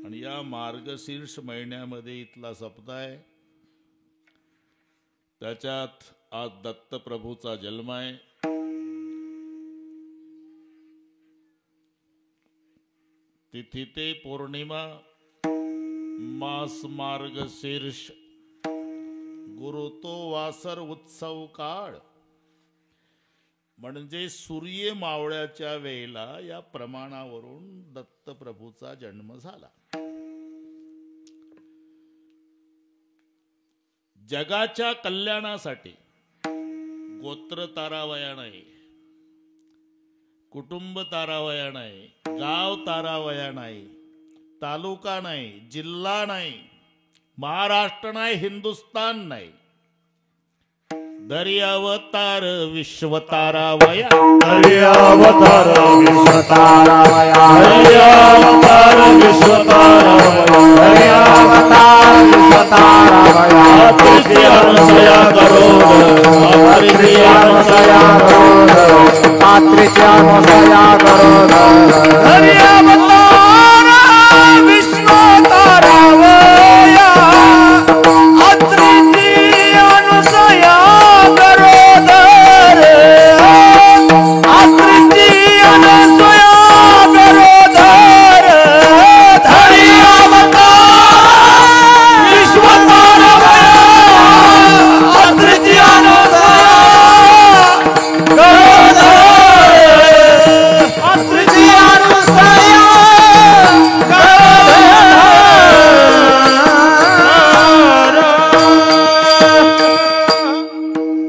आणि या मार्गशीर्ष महिन्यामध्ये इथला सप्ताह आहे, त्याच्यात आज दत्तप्रभूचा जन्म आहे. तिथी ते पौर्णिमा, मास मार्गशीर्ष, गुरु तो वासर उत्सव काळ. म्हणजे सूर्य मावळ्याच्या वेळेला या प्रमाणावरून दत्तप्रभूचा जन्म झाला. जगाच्या कल्याणासाठी गोत्र तारावया नाही, कुटुंब तारावया नाही, गाव तारावया नाही, तालुका नाही, जिल्हा नाही, महाराष्ट्र नाही, हिंदुस्तान नाही, दर्यावतार विश्व तारावया, दर्यावतार विश्व तारावया, दर्यावतार विश्व तारावया, दर्यावतार विश्व तारावया. आत्रिची अनुसया करोद, आत्रिची अनुसया करोद, आत्रिची अनुसया करोद.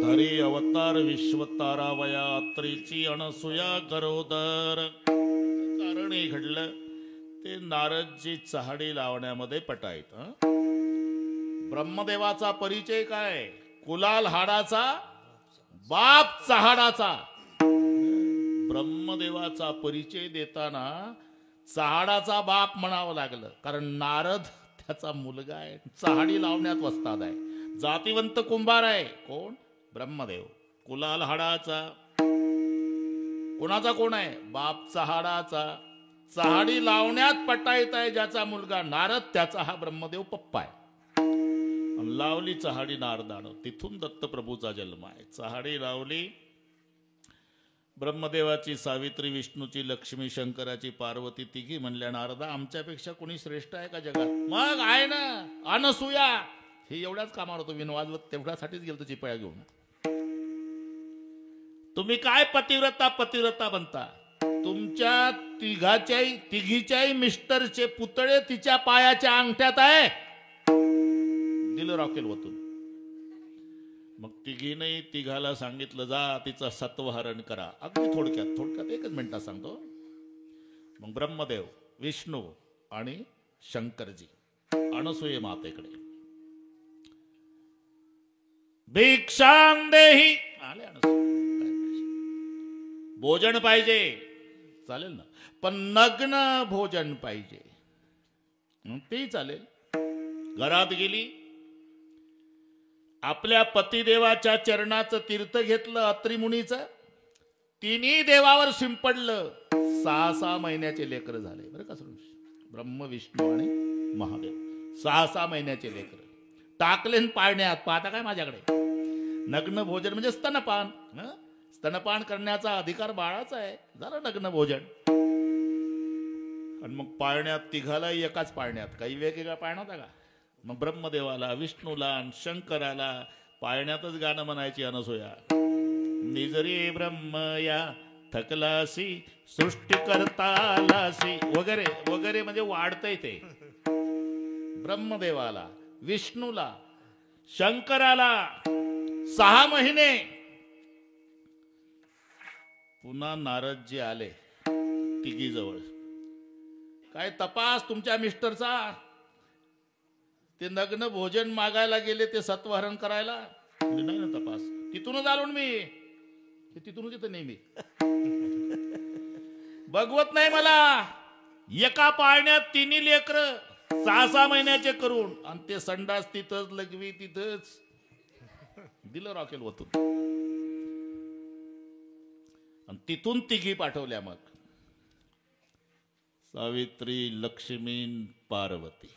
दर्यावतार विश्व तारावया, आत्रिची अनुसया नारदजी चहाडी लावण्यामध्ये पटायत. ब्रह्मदेवाचा परिचय काय? कुलाल हाडाचा बाप चहाडाचा. ब्रह्मदेवाचा परिचय देताना चहाडाचा बाप म्हणावं लागलं, कारण नारद त्याचा मुलगा आहे, चहाडी लावण्यात वस्ताद आहे, जातिवंत कुंभार आहे. कोण? ब्रह्मदेव. कुलाल हाडाचा. कोणाचा कोण आहे? बाप चहाडाचा. चहाडी लावण्यात पटायत आहे ज्याचा मुलगा नारद, त्याचा हा ब्रह्मदेव पप्पा आहे. लावली चहाडी नारदानं, तिथून दत्तप्रभूचा जन्म आहे. चहाडी लावली. ब्रह्मदेवाची सावित्री, विष्णूची लक्ष्मी, शंकराची पार्वती, तिघी म्हणल्या नारदा आमच्यापेक्षा कोणी श्रेष्ठ आहे का जगात? मग आहे ना अनसूया. हे एवढ्याच कामावर होतो, विनवाजवत तेवढ्यासाठीच गेलं चिपळ्या घेऊन. तुम्ही काय पतिव्रता पतिव्रता बनता? तुमच्या तिघीच्याही मिस्टरचे पुतळे तिच्या पायाच्या अंगठ्यात आहे. दिलं रॉकेल वतून. मग तिघीने तिघाला सांगितलं जा तिचं सत्वहरण करा. अगदी थोडक्यात एकच मिनिटात सांगतो. मग ब्रह्मदेव, विष्णू आणि शंकरजी अनसूये मातेकडे भिक्षां देही आले. भोजन पाहिजे चालेल ना, पण नग्न भोजन पाहिजे. तेही चालेल. घरात गेली, आपल्या पतिदेवाच्या चरणाचं तीर्थ घेतलं, अत्रिमुनीचं. तिन्ही देवावर शिंपडलं. 6 महिन्याचे लेकर झाले बरं का. ब्रह्म, विष्णू आणि महादेव 6 महिन्याचे लेकर टाकले पाळण्यात. पाहता काय माझ्याकडे? नग्न भोजन म्हणजे स्तनपान. स्तनपान करण्याचा अधिकार बाळाचा आहे. झालं नग्न भोजन. आणि मग पाळण्यात तिघालाही एकाच पाळण्यात, काही वेगवेगळ्या पाळण्यात का? मग ब्रह्मदेवाला, विष्णूला आणि शंकराला पाळण्यातच गाणं म्हणायची अनसूया. निजरी ब्रह्मया थकलासी सृष्टी करतालासी वगैरे वगैरे. म्हणजे वाढतंय ते. ब्रह्मदेवाला, विष्णूला, शंकराला 6 महिने. पुन्हा नारदजी आले तिघी जवळ. काय तपास तुमच्या मिस्टरचा? ते नग्न भोजन मागायला गेले, ते सत्वहरण करायला. नाही ना तपास. तिथूनच आलो मी, तिथूनच येतं नेहमी. बघवत नाही मला. एका पाळण्यात 3 लेकर 6 महिन्याचे करून, आणि ते संडास तिथंच, लघवी तिथंच. दिलं रॉकेल वतून. आणि तिथून तिघी पाठवल्या. मग सावित्री, लक्ष्मी, पार्वती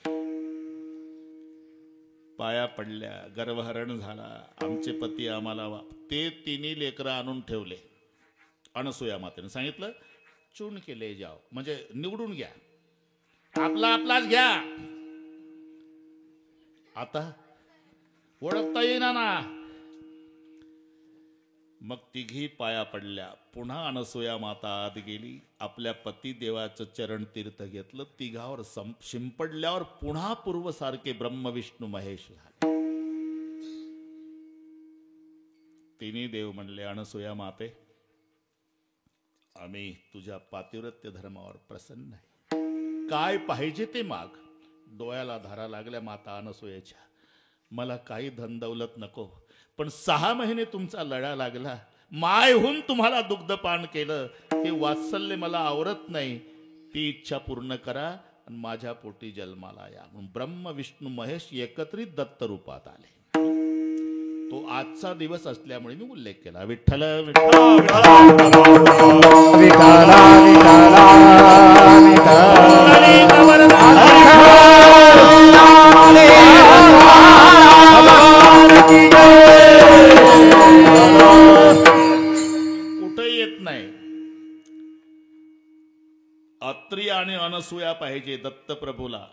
पाया पडल्या, गर्भहरण झाला, आमचे पती आम्हाला ते तिन्ही लेकरं आणून ठेवले. अनसुया मातेने सांगितलं चून केले जाव, म्हणजे निवडून घ्या, आपला आपलाच घ्या. आता ओळखता येईना ना. मग तिघी पाया पडल्या. पुन्हा अनसुया माता आत गेली, आपल्या पती देवाचं चरण तीर्थ घेतलं. तिघावर शिंपडल्यावर पुन्हा पूर्वसारखे ब्रह्म विष्णू महेश झाले. तिन्ही देव म्हणले, अनसुया माते, आम्ही तुझ्या पातिव्रत्य धर्मावर प्रसन्न आहे, काय पाहिजे ते माग. डोळ्याला धारा लागल्या माता अनसुयेच्या. मला काही धन दौलत नको, पण 6 महिने तुमचा लढा लागला, मायहून तुम्हाला दुग्धपान केलं, हे वात्सल्य मला आवरत नाही. ती इच्छा पूर्ण करा आणि माझ्या पोटी जन्माला या. म्हणून ब्रह्म विष्णू महेश एकत्रित दत्त रूपात आले. तो आजचा दिवस असल्यामुळे मी उल्लेख केला. विठ्ठल कुठे येत नाही. अत्री आणि अनसुया पाहिजे दत्तप्रभूला,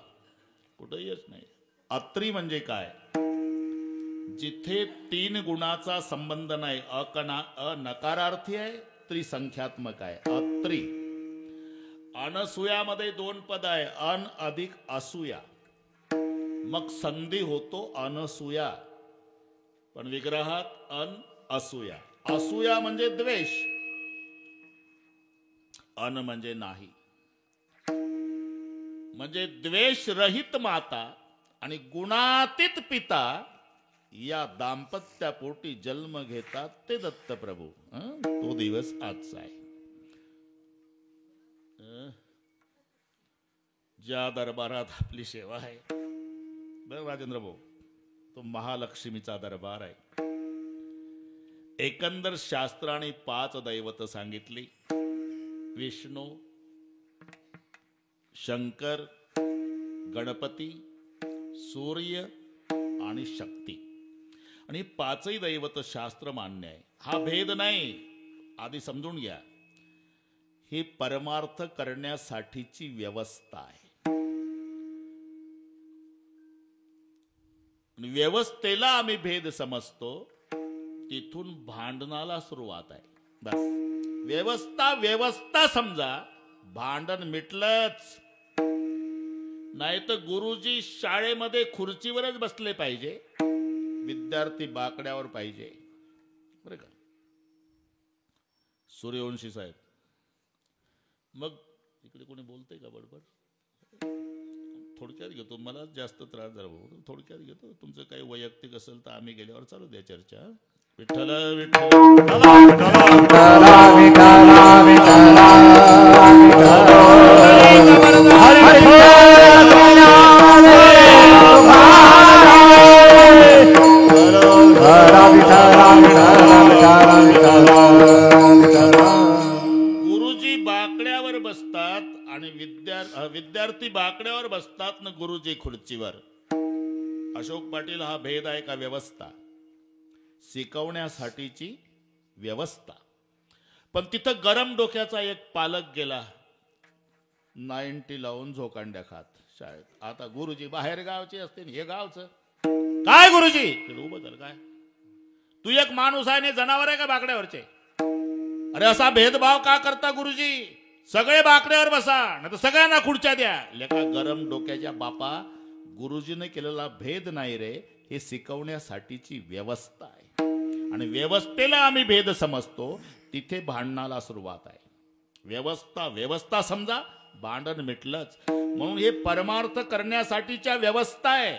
कुठे येत नाही. अत्री म्हणजे काय? जिथे 3 गुणाचा संबंध नाही, अनकारार्थी आहे, त्रिसंख्यात्मक आहे, अत्री. अनसुयामध्ये 2 पद आहे, अन अधिक असूया, मग संधी होतो अनसूया, पण विग्रहात अन असूया. असूया म्हणजे द्वेष, अन म्हणजे नाही, म्हणजे द्वेष रहित माता आणि गुणातीत पिता या दाम्पत्यापोटी जन्म घेतात ते दत्तप्रभू. तो दिवस आजचा आहे. ज्या दरबारात आपली सेवा आहे बरं राजेंद्र भाऊ, तो महालक्ष्मीचा दरबार आहे. एकंदर शास्त्राने 5 दैवत सांगितली, विष्णू, शंकर, गणपती, सूर्य आणि शक्ती. आणि 5ही दैवत शास्त्र मान्य आहे. हा भेद नाही, आधी समजून घ्या. ही परमार्थ करण्यासाठीची व्यवस्था आहे. व्यवस्थेला आम्ही भेद समजतो, तिथून भांडणाला सुरुवात आहे. बस व्यवस्था समजा, भांडण मिटलंच. नाही तर गुरुजी शाळेमध्ये खुर्चीवरच बसले पाहिजे, विद्यार्थी बाकड्यावर पाहिजे. बरं का सूर्यवंशी साहेब? मग इकडे कोणी बोलतंय का बडबड? थोडक्यात घेतो, मला जास्त त्रास झाला भाऊ, थोडक्यात घेतो. तुमचं काही वैयक्तिक असेल तर आम्ही गेल्यावर चालू द्या चर्चा. विठ्ठल गुरुजी बाकड्यावर बसतात आणि विद्यार्थी बाकड्यावर बसतात ना गुरुजी खुर्चीवर. अशोक पाटील, हा भेद आहे का? व्यवस्था, शिकवण्यासाठीची व्यवस्था. पण तिथं गरम डोक्याचा एक पालक गेला, 90 लावून झोकांड्या खात शाळेत. आता गुरुजी बाहेर गावचे असते, हे गावचं काय? गुरुजी उभं झालं, काय तू एक माणूस आहे आणि जनावर आहे का बाकड्यावरचे? अरे असा भेदभाव का करता गुरुजी? सगळे बाकड्यावर बसा, नाही तर सगळ्यांना खुर्च्या द्या. लेका गरम डोक्याच्या बापा, गुरुजीने केलेला भेद नाही रे, हे शिकवण्यासाठीची व्यवस्था आहे. आणि व्यवस्थेला आम्ही भेद समजतो, तिथे भांडणाला सुरुवात आहे. व्यवस्था समजा, भांडण मिटलंच. म्हणून हे परमार्थ करण्यासाठीच्या व्यवस्था आहे.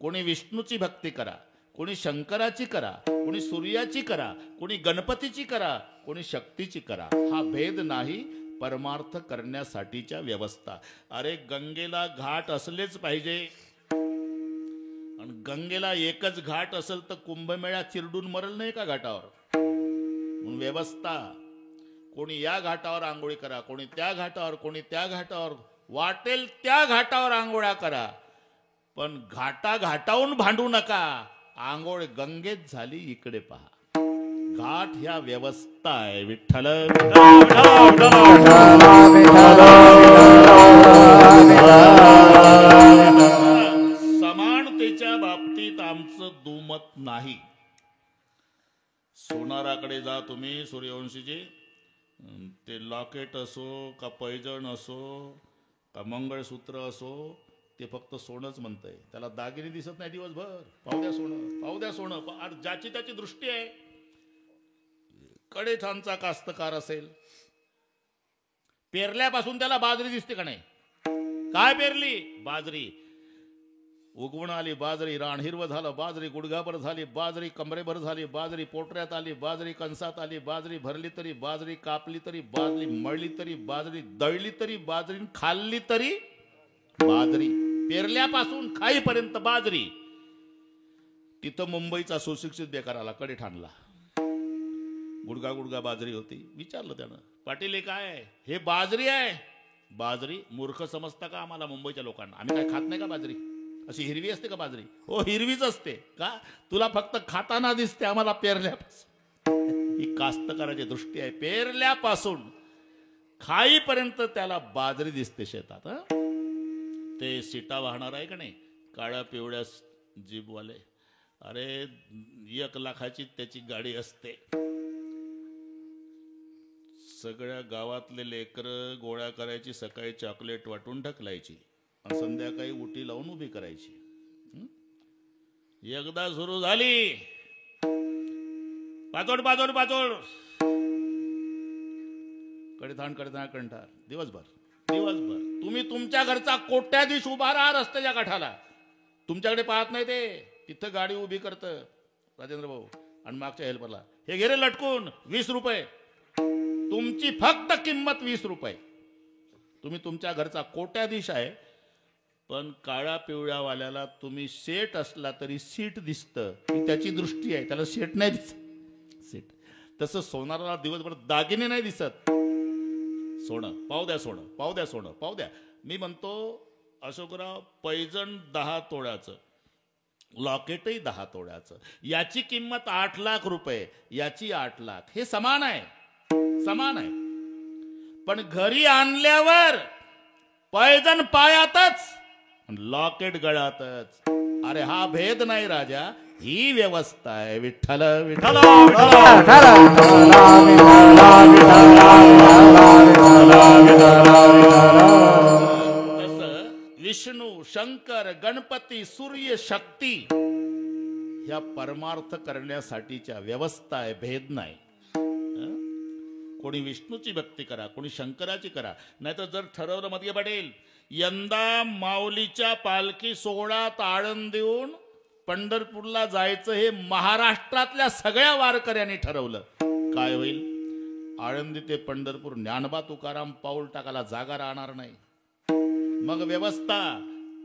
कोणी विष्णूची भक्ती करा, कोणी शंकराची करा, कोणी सूर्याची करा, कोणी गणपतीची करा, कोणी शक्तीची करा. हा भेद नाही, परमार्थ करण्यासाठीच्या व्यवस्था. अरे गंगेला घाट असलेच पाहिजे, आणि गंगेला एकच घाट असेल तर कुंभमेळा चिरडून मरल नाही का घाटावर? म्हणून व्यवस्था. कोणी या घाटावर आंघोळी करा, कोणी त्या घाटावर, कोणी त्या घाटावर, वाटेल त्या घाटावर आंघोळ्या करा, पण घाटाहून भांडू नका. आंघोळ गंगेत झाली इकडे पहा. घाट ह्या व्यवस्था आहे. विठ्ठल समानतेच्या बाबतीत आमचं दुमत नाही. सोनाराकडे जा तुम्ही सूर्यवंशीजी, ते लॉकेट असो का पैजण असो का मंगळसूत्र असो, ते फक्त सोनंच म्हणतंय. त्याला दागिने दिसत नाही दिवसभर. पाहू द्या सोनं, पाहू द्या सोनं. ज्याची त्याची दृष्टी आहे. कडेठाणचा कास्तकार असेल, पेरल्यापासून त्याला बाजरी दिसते का नाही? काय पेरली? बाजरी. उगवून आली बाजरी, रान हिरवं झालं बाजरी, गुडघाभर झाली बाजरी, कमरेभर झाली बाजरी, पोटऱ्यात आली बाजरी, कंसात आली बाजरी, भरली तरी बाजरी, कापली तरी बाजरी, मळली तरी बाजरी, दळली तरी बाजरी, खाल्ली तरी बाजरी. पेरल्यापासून खाईपर्यंत बाजरी. तिथं मुंबईचा सुशिक्षित बेकार आला, कडेठाणला. गुडगा गुडगा बाजरी होती. विचारलं त्यानं, पाटील हे काय आहे? हे बाजरी आहे. बाजरी? मूर्ख समजता का आम्हाला मुंबईच्या लोकांना? आम्ही काय खात नाही का बाजरी? अशी हिरवी असते का बाजरी? हो, हिरवीच असते का? तुला फक्त खाताना दिसते, आम्हाला पेरल्यापासून. ही कास्तकाराची दृष्टी आहे. पेरल्यापासून खाईपर्यंत त्याला बाजरी दिसते शेतात. ते सीटा वाहणार आहे का नाही, काळ्या पिवळ्या जीपवाले, अरे 1 लाखाची त्याची गाडी असते. सगळ्या गावातले लेकरं गोळ्या करायची, सकाळी चॉकलेट वाटून ढकलायची आणि संध्याकाळी उटी लावून उभी करायची. एकदा सुरू झाली, पाचोड पाचोड पाचोड, कडेठाण कडेठाण कंठार, दिवसभर दिवसभर. तुम्ही तुमच्या घरचा कोट्याधीश उभा राहा रस्त्याच्या काठाला, तुमच्याकडे पाहत नाही ते. तिथं गाडी उभी करतं राजेंद्र भाऊ आणि मागच्या हेल्परला, हे घे रे लटकून 20 रुपये. तुमची फक्त किंमत 20 रुपये. तुम्ही तुमच्या घरचा कोट्याधीश आहे, पण काळ्या पिवळ्यावाल्याला तुम्ही शेट असला तरी सीट दिसतं. त्याची दृष्टी आहे, त्याला शेट नाही दिसत. सीट. तसं सोनाराला दिवसभर दागिने नाही दिसत. सोनं पाहू द्या, सोनं पाहू द्या, सोनं पाहू द्या. मी म्हणतो अशोकराव, पैजण 10 तोळ्याचं, लॉकेटही 10 तोळ्याचं, याची किंमत 8 लाख रुपये, याची 8 लाख. हे समान आहे, समान आहे. पण घरी आणल्यावर पैजण पायातच, लॉकेट गळ्यातच. अरे हा भेद नाही राजा, ही व्यवस्था आहे. विठ्ठल विठ्ठल. तसं विष्णू, शंकर, गणपती, सूर्य, शक्ती ह्या परमार्थ करण्यासाठीच्या व्यवस्था आहे, भेद नाही. कोणी विष्णूची भक्ती करा, कोणी शंकराची करा. नाहीतर जर ठरवलं मध्ये पडेल, यंदा माऊलीच्या पालखी सोहळ्यात आळंद देऊन पंढरपूरला जायचं हे महाराष्ट्रातल्या सगळ्या वारकऱ्यांनी ठरवलं, काय होईल? आळंदी ते पंढरपूर ज्ञानबा तुकाराम पाऊल टाकायला जागा राहणार नाही. मग व्यवस्था,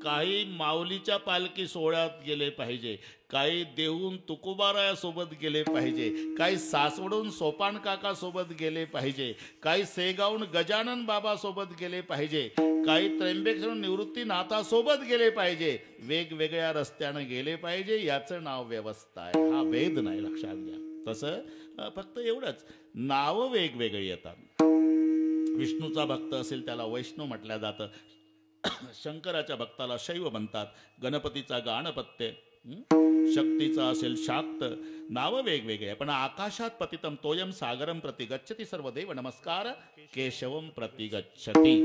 काही माऊलीच्या पालखी सोहळ्यात गेले पाहिजे, काही देहून तुकोबारायासोबत गेले पाहिजे, काही सासवडून सोपान काका सोबत गेले पाहिजे, काही सेगावून गजानन बाबा सोबत गेले पाहिजे, काही त्र्यंबकेश्वरून निवृत्तीनाथासोबत गेले पाहिजे. वेगवेगळ्या रस्त्यानं गेले पाहिजे. याचं नाव व्यवस्था आहे. हा भेद नाही, लक्षात घ्या. तसं फक्त एवढंच, नावं वेगवेगळी येतात. विष्णूचा भक्त असेल त्याला वैष्णव म्हटलं जातं, शंकराच्या भक्ताला शैव म्हणतात, गणपतीचा गाणपत्य, शक्तीचा असेल शाक्त. नावं वेगवेगळे, पण आकाशात पतितम तोयम सागरम प्रति गच्छति सर्वदेव नमस्कार केशवम प्रति गच्छति.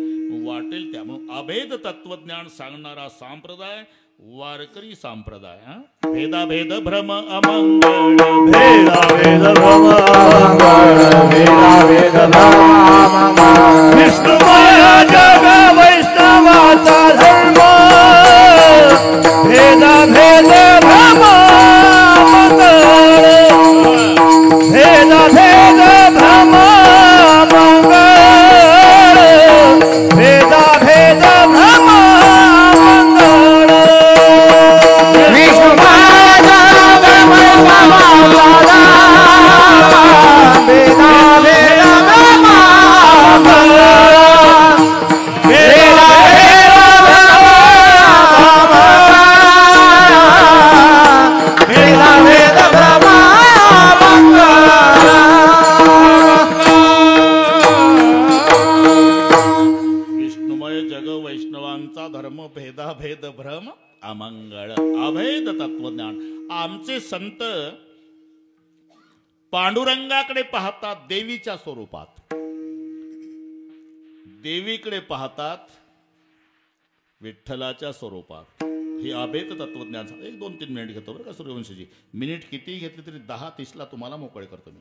वाटेल त्या म्हणून अभेद तत्वज्ञान सांगणारा संप्रदाय वारकरी संप्रदाय. भेदा भेद भ्रम अमंगळ, भेदा भेद भ्रम अमंगळ, भेदा भेद भ्रम अमंगळ. विष्णुमय जग वैष्णवाचा धर्म, भेदा भेद भ्रम अमंगळ, भेदा भेद भ्रम अमंगळ, भेदा भेद भ्रम अमंगळ. विष्णुमय जग वैष्णवाचा धर्म, भेदा भेद भ्रम वैष्णवांचा धर्म भेदाभेद भ्रम अमंगळ अभेद तत्वज्ञान. आमचे संत पांडुरंगाकडे पाहतात देवीच्या स्वरूपात, देवीकडे पाहतात विठ्ठलाच्या स्वरूपात. हे अभेद तत्वज्ञान. 1-2-3 मिनिट घेतो बरं का सूर्यवंशीजी. मिनिट किती घेतले तरी 10-30ला तुम्हाला मोकळे करतो मी.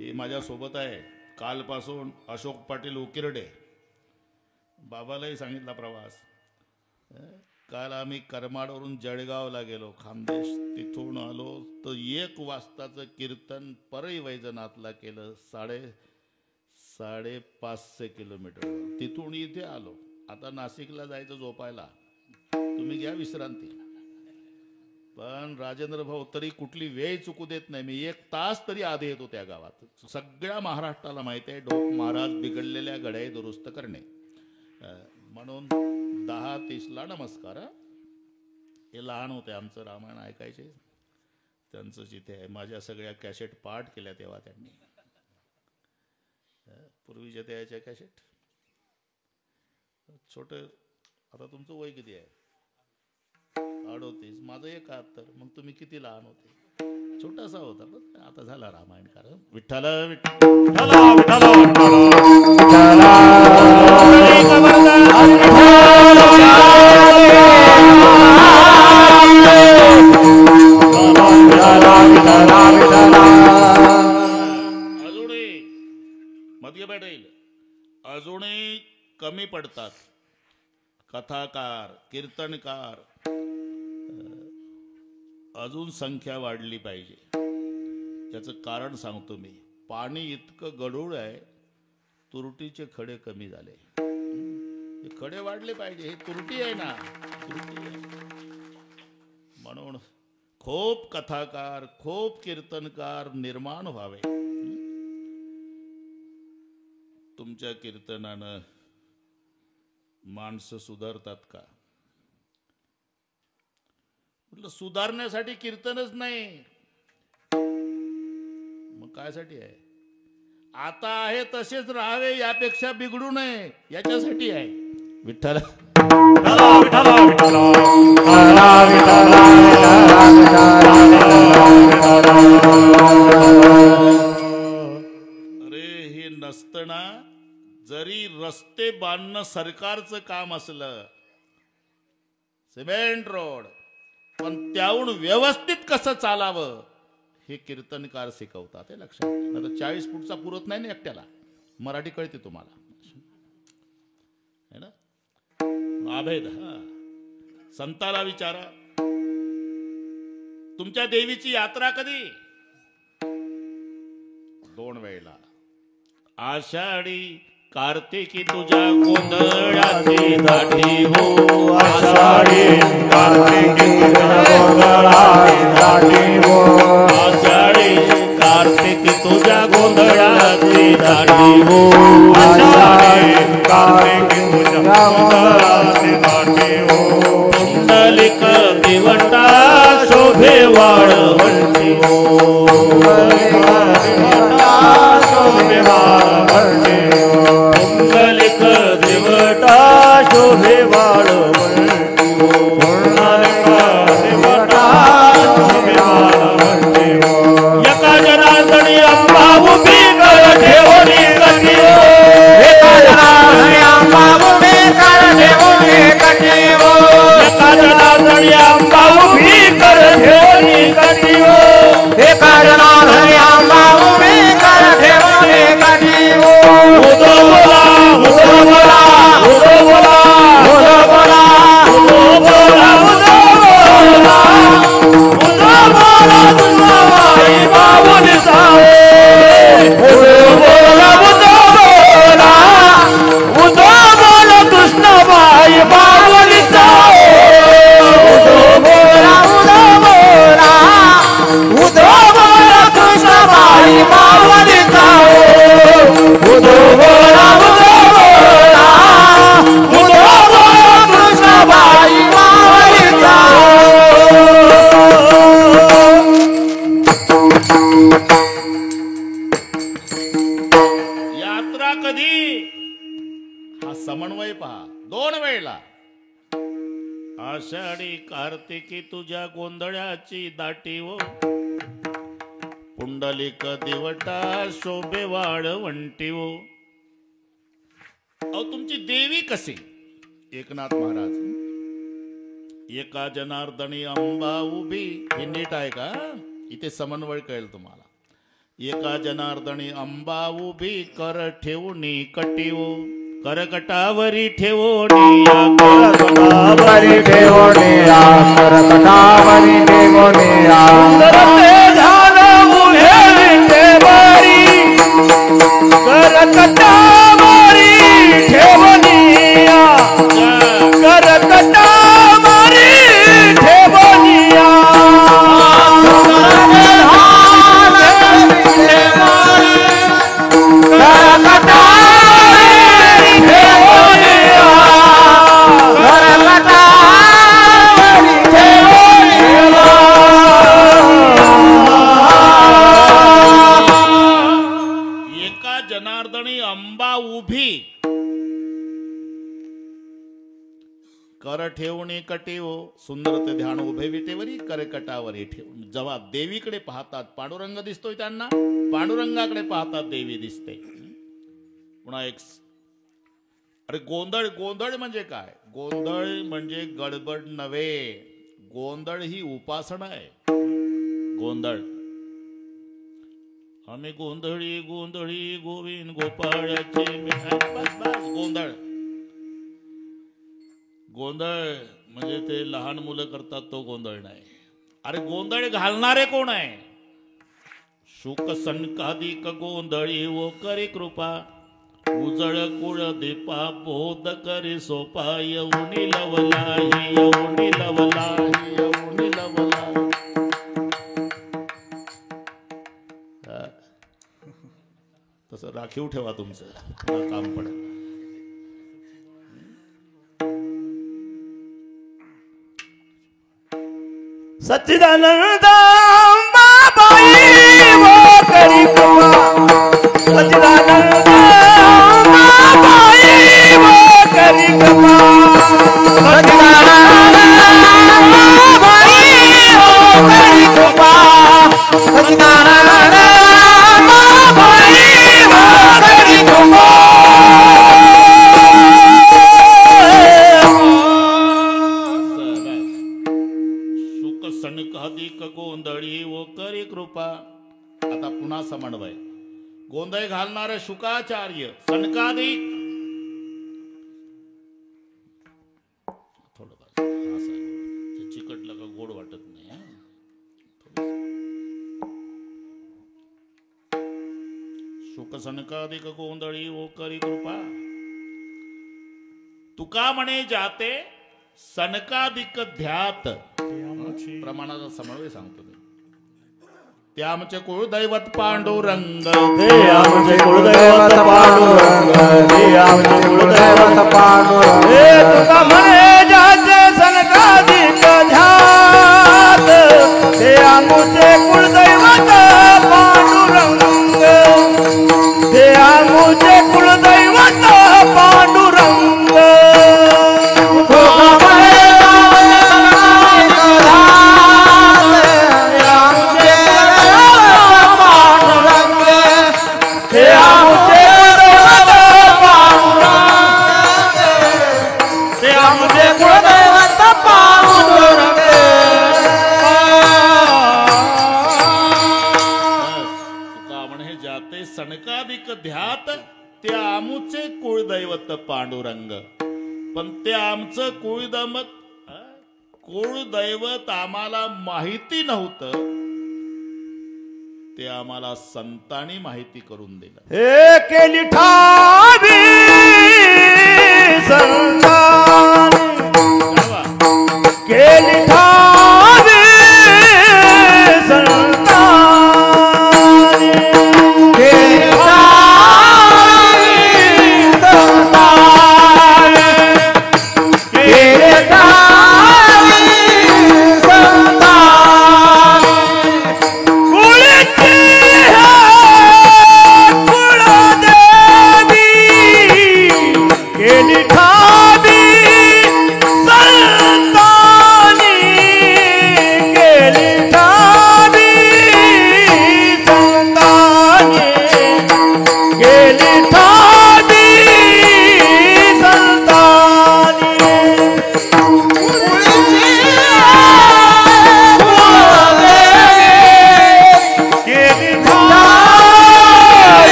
हे माझ्यासोबत आहे कालपासून अशोक पाटील उकिरडे. बाबालाही सांगितला प्रवास. काल आम्ही करमाडवरून जळगावला गेलो, खानदेश. तिथून आलो तर 1 वाजताचं कीर्तन परई वैजनाथला केलं. 550 किलोमीटर. तिथून इथे आलो. आता नाशिकला जायचं झोपायला. तुम्ही घ्या विश्रांती. पण राजेंद्र भाऊ तरी कुठली वेळ चुकू देत नाही. मी 1 तास तरी आधी येतो त्या गावात. सगळ्या महाराष्ट्राला माहिती आहे डोक महाराज बिघडलेल्या गड्या दुरुस्त करणे. म्हणून 10:30ला नमस्कार. हे लहान होते, आमचं रामायण ऐकायचे. त्यांचं जिथे आहे माझ्या सगळ्या कॅसेट पाठ केल्या तेव्हा त्यांनी. पूर्वीच्या त्याच्या कॅसेट छोटे. आता तुमचं वय किती आहे? 38. माझं 71. मग तुम्ही किती लहान होते? छोटासा होता. पण आता झाला रामायण. कारण विठ्ठल अजूनही मध्ये भेटेल. अजूनही कमी पडतात कथाकार, कीर्तनकार. अजून संख्या वाढली पाहिजे. त्याचं कारण सांगतो मी. पाणी इतकं गढूळ आहे, तुरटीचे खडे कमी झाले. हे खडे वाढले पाहिजे. हे तुरटी आहे ना, तुरटी आहे. म्हणून खूप कथाकार, खूप कीर्तनकार निर्माण व्हावे. तुमच्या कीर्तनानं माणसं सुधारतात का? म्हटलं सुधारण्यासाठी कीर्तनच नाही, मग कायसाठी आहे? आता आहे तसेच राहावे, यापेक्षा बिघडू नये याच्यासाठी आहे. विठ्ठल अरे हे नसताना जरी रस्ते बांधणं सरकारचं काम असलं, सिमेंट रोड, पण त्याहून व्यवस्थित कसं चालावं हे कीर्तनकार शिकवतात. हे लक्षात. आता 40 फूटचा पुरत नाही ना एकट्याला. मराठी कळते तुम्हाला है ना. अभेद. संताला विचारा तुमच्या देवीची यात्रा कधी? 2 वेळेला. आषाढी कार्तिकी तुझ्या गोंधळाची दाढी हो. आषाढी कार्तिकी तुझ्या गोंधळाची दाढी हो. आषाढी कार्तिकी तुझ्या गोंधळाची दाढी हो. आषाढी कार्तिकी तुझ्या गोंधळाची दाढी हो. पुंडलिक दिवटा शोभे वाळवंटी हो. शोभे वाळवंटी हो. पुंडलिक दिवटा शोभे वाळवंटी हो. पुंडलिक दिवटा शोभे वाळवंटी हो. एका जनार्दनी अंबा उभी कर ठेवली कटी हो. एका जनार्दनी अंबा उभी कर ठेवली कटी हो. एका जनार्दनी अंबा उभी कर ठेवली कटी हो. एका जनार्दनी अंबा उभी कर ठेवली कटी हो. 2 वेळेला. आषाढी कार्तिकी तुझ्या गोंधळाची दाटी हो, पुंडलिक दिवटा शोभे वाळवंटी हो. अहो तुमची देवी कशी? एकनाथ महाराज, एका जनार्दनी अंबा उभी. हे नीट आहे का? इथे समन्वय कळेल तुम्हाला. एका जनार्दनी अंबा उभी, कर ठेवणी कटिवो, करकटावरी ठेवोनिया, करकटावरी ठेवोनिया, करकटावरी ठेवोनिया. सुंदरते ध्यान मुहे विठेवरी, करकटावरी ठेवोनिया, करकटावरी ठेवोनिया. जनार्दनी अंबा उभी, कर ठेवणी कटिवो, सुंदर ते ध्यान उभे विटेवरी, करकटावरी ठेव. जेव्हा देवीकडे पाहतात पांडुरंग दिसतोय त्यांना, पांडुरंगाकडे पाहतात देवी दिसते. पुन्हा एक, अरे गोंधळ, गोंधळ म्हणजे काय? गोंधळ म्हणजे गडबड नव्हे, गोंधळ ही उपासना आहे. गोंधळ, आम्ही गोंधळी गोंधळी गोविंद गोपाळाचे गोंधळ. गोंधळ म्हणजे ते लहान मुलं करतात तो गोंधळ नाही. अरे गोंधळ घालणारे कोण आहे? शुक सनकादिक गोंधळी वो करी कृपा, उजळ कुळ दीपा बोध करी सोपा, येऊनी लवला येऊनी लवला येऊनी लवला. तसं राखीव ठेवा तुमचं, काम पडेल. सच्चिदानंद बाबाई वो करी कृपा, सच्चिदानंद बाबाई वो करी कृपा, सच्चिदानंद बाबाई वो करी कृपा, सच्चिदानंद बाबाई वो करी कृपा. सनकादिक गोंधळी वो करी कृपा. आता पुन्हा समन्वय. गोंधळ घालणारे शुकाचार्य, सनकादिक. थोडं चिकटलं का गोड वाटत नाही. शुक सनकादिक गोंधळी वो करी कृपा. तुका म्हणे जाते सनकादिक ध्यात. प्रमाणाचा समन्वय सांगतो. ते आमचे कुळदैवत पांडुरंग, ते आमचे कुळदैवत पांडुरंग, ते आमचे कुळदैवत पांडुरंग. हे तुका म्हणे जाते सनकादिक ध्यात, ते आमचे कुळदैवत पांडुरंग, ते आमचे कुळदैवत पांडुरंग. सनकादिक ध्यात, ते आमचे कुळदैवत पांडुरंग. पण ते आमचं कुळदैवत आम्हाला माहिती नव्हतं, ते आम्हाला संतांनी माहिती करून दिलं. हे केली ठावी संतांनी, केली ठावी संतांनी, केली ठावी संतांनी, केली ठावी संतांनी. कुळची कुळदेवी केली ठावी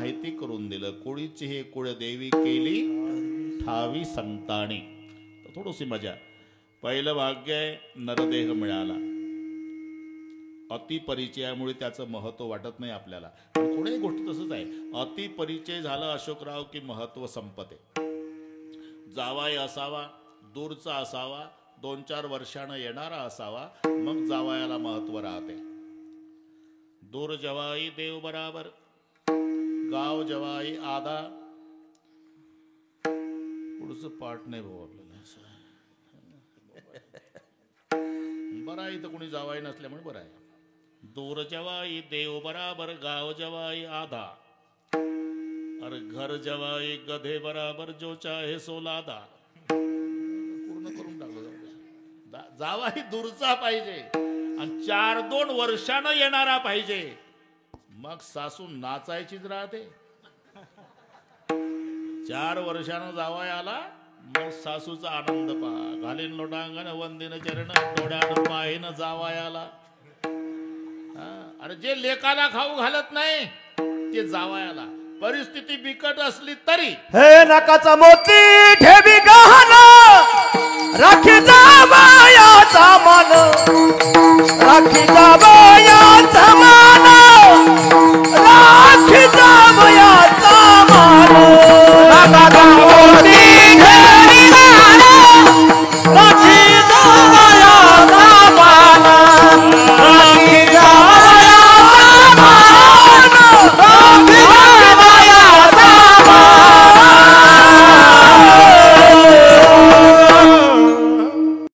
माहिती करून दिलं. कुळीची हे कुळदेवी केली ठावी संतानी. तर थोडीशी मजा. पहिलं भाग्य आहे नरदेह मिळाला. अतिपरिचयामुळे त्याचं महत्व वाटत नाही आपल्याला. पण कोणीही गोष्ट तसंच आहे. अतिपरिचय झालं अशोकराव की महत्व संपते. जावाई असावा, दूरचा असावा, 2-4 वर्षानं येणारा असावा, मग जावयाला महत्व राहते. दूर जवाई देव बराबर, गाव जवाई आदा. पुढचं पाठ नाही भाऊ आपल्याला. बरं आहे, इथं कोणी जावाई नसल्यामुळे बरं आहे. दूर जवाई देव बराबर, गाव जवाई आधा, अरे घर जवाई गधे बराबर, जो चाहे सो लादा. पूर्ण करून टाकलं. जावाई दूरचा पाहिजे आणि 4-2 वर्षानं येणारा पाहिजे. मग सासू नाचायचीच राहते. 4 वर्षानं जावाई आला, मग सासूचा आनंद पहा. घालीन लोटांगण वंदिन चरण, डोळ्यात पाहिन जावायाला. अरे जे लेकाला खाऊ घालत नाही ते जावायाला. परिस्थिती बिकट असली तरी हे नकाचा मोती ठेवी गहन, राखी जावयाचा मान, राखी जावयाचा